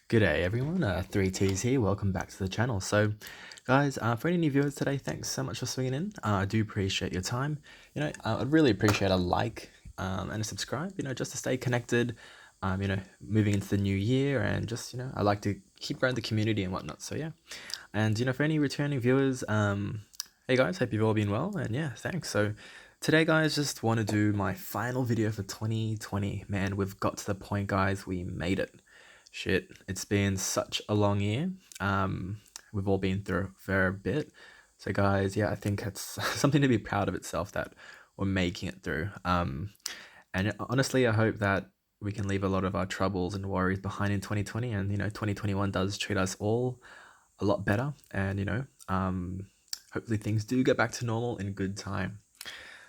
G'day everyone, 3Ts here, welcome back to the channel. So guys, for any new viewers today, thanks so much for swinging in. I do appreciate your time. I'd really appreciate a like and a subscribe, just to stay connected, moving into the new year, and just, I like to keep growing the community and whatnot. So yeah, and for any returning viewers, hey guys, hope you've all been well, and yeah, thanks. So today guys, just want to do my final video for 2020. Man, we've got to the point guys, we made it. Shit, it's been such a long year. We've all been through a fair bit. So guys, yeah, I think it's something to be proud of itself that we're making it through. And honestly, I hope that we can leave a lot of our troubles and worries behind in 2020, and 2021 does treat us all a lot better, and hopefully things do get back to normal in good time.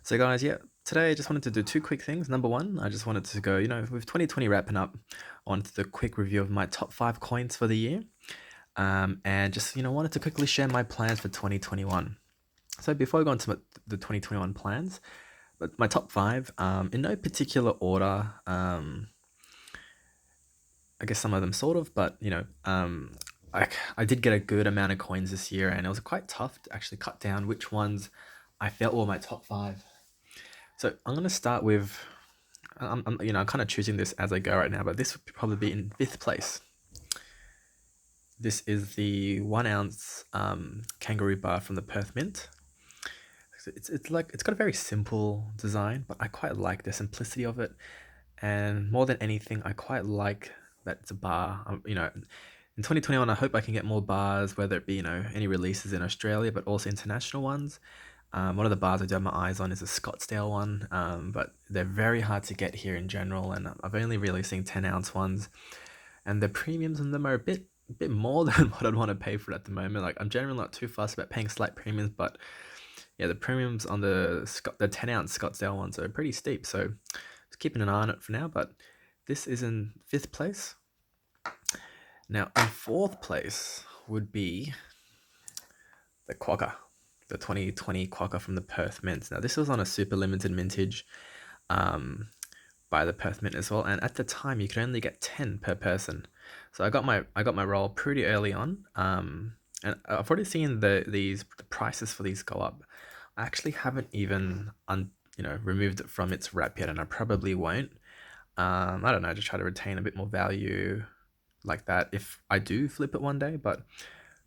So guys, yeah, today I just wanted to do two quick things. Number one, I just wanted to go, with 2020 wrapping up, I wanted to do a quick review of my top 5 coins for the year. And just, wanted to quickly share my plans for 2021. So before I go into the 2021 plans, but my top 5, in no particular order, I guess some of them sort of, but, I did get a good amount of coins this year, and it was quite tough to actually cut down which ones I felt were my top 5. So I'm going to start with, I'm kind of choosing this as I go right now, but this would probably be in 5th place. This is the 1 ounce kangaroo bar from the Perth Mint. It's got a very simple design, but I quite like the simplicity of it. And more than anything, I quite like that it's a bar. In 2021, I hope I can get more bars, whether it be, any releases in Australia, but also international ones. One of the bars I do have my eyes on is a Scottsdale one, but they're very hard to get here in general, and I've only really seen 10 ounce ones, and the premiums on them are a bit more than what I'd want to pay for it at the moment. Like, I'm generally not too fussed about paying slight premiums, but yeah, the premiums on the 10 ounce Scottsdale ones are pretty steep, so just keeping an eye on it for now. But this is in 5th place. Now in 4th place would be the Quokka, the 2020 Quokka from the Perth Mint. Now this was on a super limited mintage by the Perth Mint as well, and at the time you could only get 10 per person. So I got my roll pretty early on, and I've already seen the prices for these go up. I actually haven't even removed it from its wrap yet, and I probably won't. I don't know, just try to retain a bit more value like that if I do flip it one day, but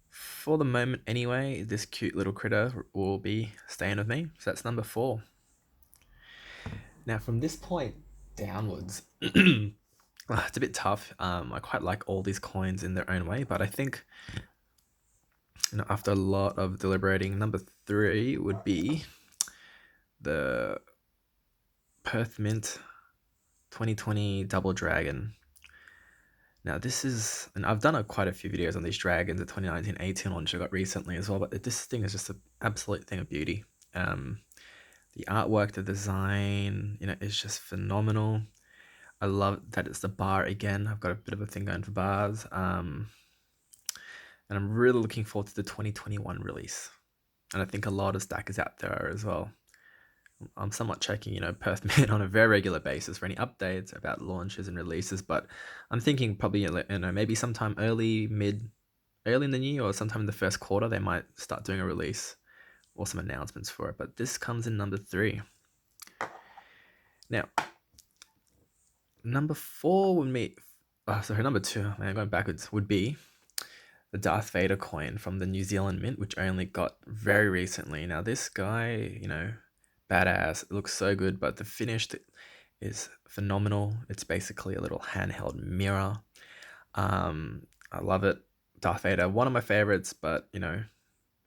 for the moment anyway, this cute little critter will be staying with me. So that's number 4. Now from this point downwards, it's a bit tough. I quite like all these coins in their own way, but I think, after a lot of deliberating, number 3 would be the Perth Mint 2020 Double Dragon. Now this is, and I've done quite a few videos on these dragons, the 2019-18 launch I got recently as well, but this thing is just an absolute thing of beauty. The artwork, the design, is just phenomenal. I love that it's the bar again. I've got a bit of a thing going for bars. And I'm really looking forward to the 2021 release. And I think a lot of stackers out there are as well. I'm somewhat checking, Perth Mint on a very regular basis for any updates about launches and releases, but I'm thinking probably, maybe sometime early in the new year or sometime in the first quarter, they might start doing a release or some announcements for it. But this comes in number 3. Now, number 4 would be, number 2, man, going backwards, would be the Darth Vader coin from the New Zealand Mint, which I only got very recently. Now this guy, badass, it looks so good, but the finish is phenomenal. It's basically a little handheld mirror. I love it. Darth Vader, one of my favorites, but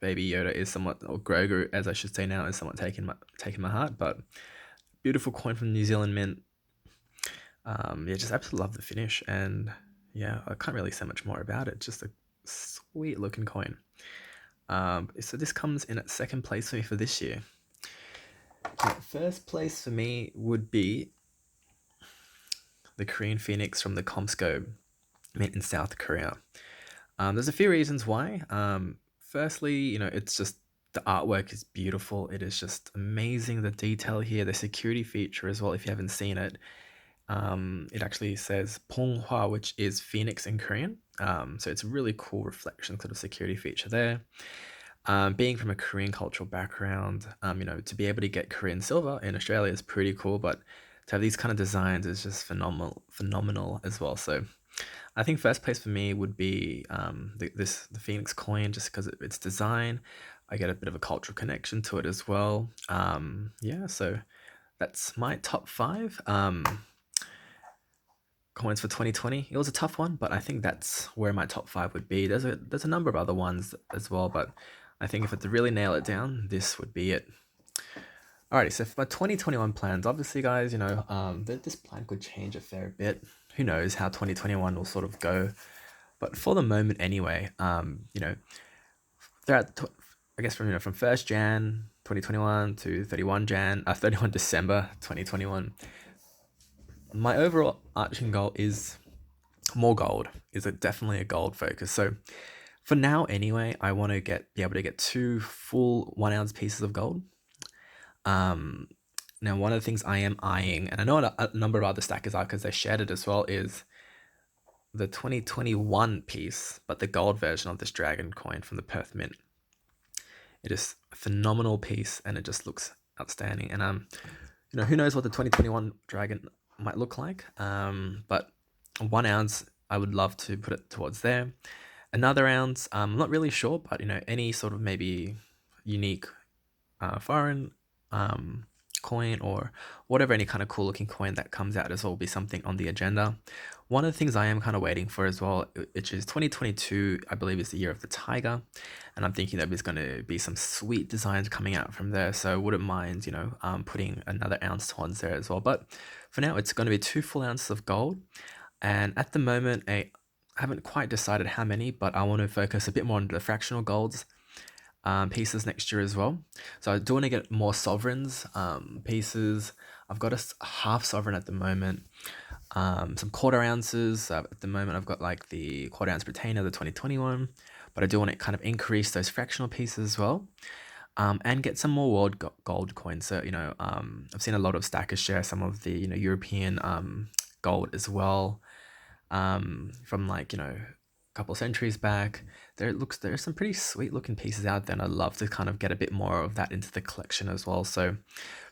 Baby Yoda is somewhat, or Grogu as I should say now, is somewhat taking my heart. But beautiful coin from New Zealand Mint. Just absolutely love the finish, and yeah, I can't really say much more about it. Just a sweet looking coin. So this comes in at 2nd place for me for this year. Now, 1st place for me would be the Korean Phoenix from the Comscope Mint in South Korea. There's a few reasons why. Firstly, it's just the artwork is beautiful. It is just amazing. The detail here, the security feature as well, if you haven't seen it. It actually says Ponghwa, which is Phoenix in Korean. So it's a really cool reflection sort of security feature there. Being from a Korean cultural background, to be able to get Korean silver in Australia is pretty cool, but to have these kind of designs is just phenomenal as well. So I think first place for me would be the Phoenix coin, just because its design. I get a bit of a cultural connection to it as well. Yeah, so that's my top five coins for 2020. It was a tough one, but I think that's where my top five would be. There's a number of other ones as well, but I think if I had to really nail it down, this would be it. Alrighty, so for my 2021 plans, obviously, guys, this plan could change a fair bit. Who knows how 2021 will sort of go? But for the moment, anyway, throughout, I guess from 1st Jan 2021 to 31 December 2021, my overall arching goal is more gold. Is it definitely a gold focus? So for now, anyway, I want to be able to get 2 full 1 ounce pieces of gold. Now, one of the things I am eyeing, and I know a number of other stackers are because they shared it as well, is the 2021 piece, but the gold version of this dragon coin from the Perth Mint. It is a phenomenal piece, and it just looks outstanding. And who knows what the 2021 dragon might look like? But 1 ounce, I would love to put it towards there. Another ounce, I'm not really sure, but any sort of maybe unique foreign coin or whatever, any kind of cool looking coin that comes out as well will be something on the agenda. One of the things I am kind of waiting for as well, which is 2022, I believe is the year of the tiger, and I'm thinking that there's going to be some sweet designs coming out from there, so I wouldn't mind putting another ounce towards there as well. But for now, it's going to be 2 full ounces of gold, and at the moment I haven't quite decided how many, but I want to focus a bit more on the fractional golds pieces next year as well. So I do want to get more sovereigns pieces. I've got a half sovereign at the moment. Some quarter ounces. At the moment, I've got like the quarter ounce Britannia, the 2021, but I do want to kind of increase those fractional pieces as well. And get some more world gold coins. So, I've seen a lot of stackers share some of the, European gold as well. From couple centuries back. There's some pretty sweet looking pieces out there, and I'd love to kind of get a bit more of that into the collection as well. So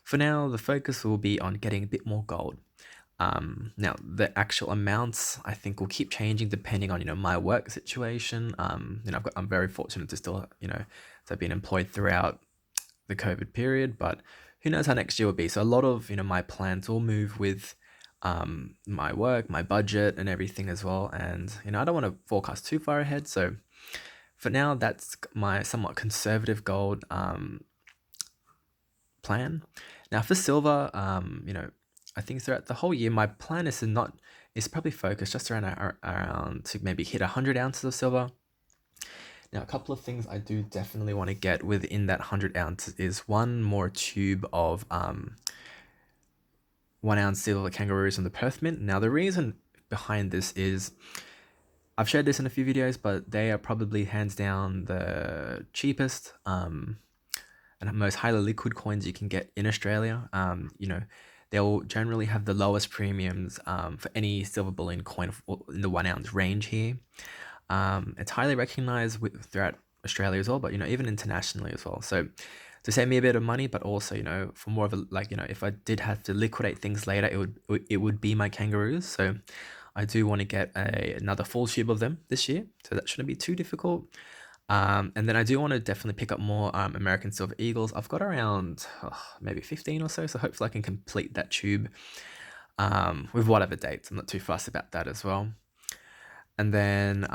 for now, the focus will be on getting a bit more gold. Now the actual amounts I think will keep changing depending on my work situation. I'm very fortunate to still to have been employed throughout the COVID period, but who knows how next year will be. So a lot of my plans will move with my work, my budget, and everything as well. And I don't want to forecast too far ahead. So for now, that's my somewhat conservative gold plan. Now for silver, I think throughout the whole year, my plan is probably focused just around to maybe hit 100 ounces of silver. Now, a couple of things I do definitely want to get within that 100 ounces is one more tube of 1 ounce silver kangaroos on the Perth Mint. Now, the reason behind this is I've shared this in a few videos, but they are probably hands down the cheapest and most highly liquid coins you can get in Australia. They'll generally have the lowest premiums for any silver bullion coin in the 1 ounce range here. It's highly recognized throughout Australia as well, but even internationally as well. So to save me a bit of money, but also for more of a if I did have to liquidate things later, it would be my kangaroos. So I do want to get another full tube of them this year, so that shouldn't be too difficult. And then I do want to definitely pick up more American Silver Eagles. I've got around maybe 15 or so hopefully I can complete that tube with whatever dates. I'm not too fussed about that as well. And then,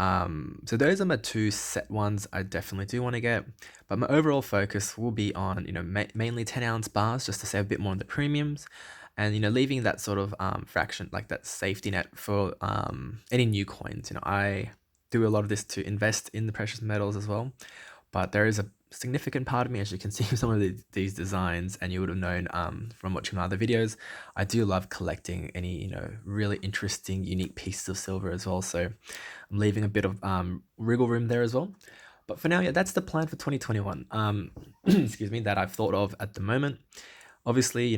so those are my 2 set ones I definitely do want to get. But my overall focus will be on, mainly 10 ounce bars, just to save a bit more on the premiums. And, leaving that sort of fraction, like that safety net for any new coins. I do a lot of this to invest in the precious metals as well. But there is a significant part of me, as you can see from some of these designs, and you would have known from watching my other videos, I do love collecting any really interesting unique pieces of silver as well. So I'm leaving a bit of wriggle room there as well. But for now, yeah, that's the plan for 2021 excuse me, that I've thought of at the moment. Obviously,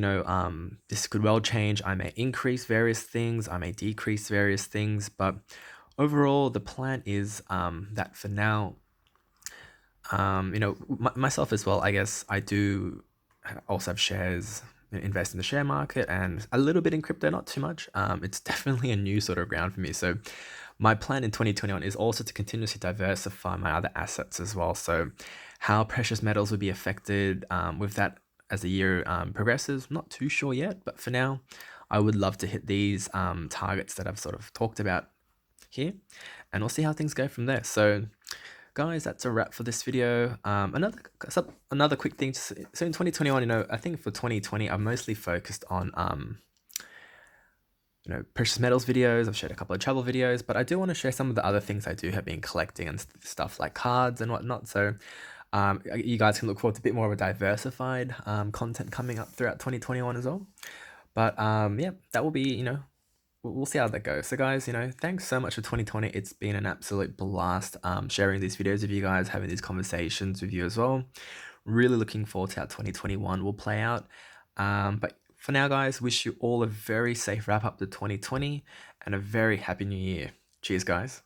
this could well change. I may increase various things, I may decrease various things, but overall, the plan is that for now, myself as well, I guess I do also have shares, invest in the share market and a little bit in crypto, not too much. It's definitely a new sort of ground for me. So my plan in 2021 is also to continuously diversify my other assets as well. So how precious metals will be affected with that as the year progresses, not too sure yet. But for now, I would love to hit these targets that I've sort of talked about here, and we'll see how things go from there. So guys, that's a wrap for this video. Another quick thing so in 2021, I think for 2020 I'm mostly focused on precious metals videos. I've shared a couple of travel videos, but I do want to share some of the other things I do have been collecting and stuff like cards and whatnot. So you guys can look forward to a bit more of a diversified content coming up throughout 2021 as well. But yeah, that will be, we'll see how that goes. So guys, thanks so much for 2020. It's been an absolute blast sharing these videos with you guys, having these conversations with you as well. Really looking forward to how 2021 will play out. But for now, guys, wish you all a very safe wrap up to 2020 and a very happy new year. Cheers, guys.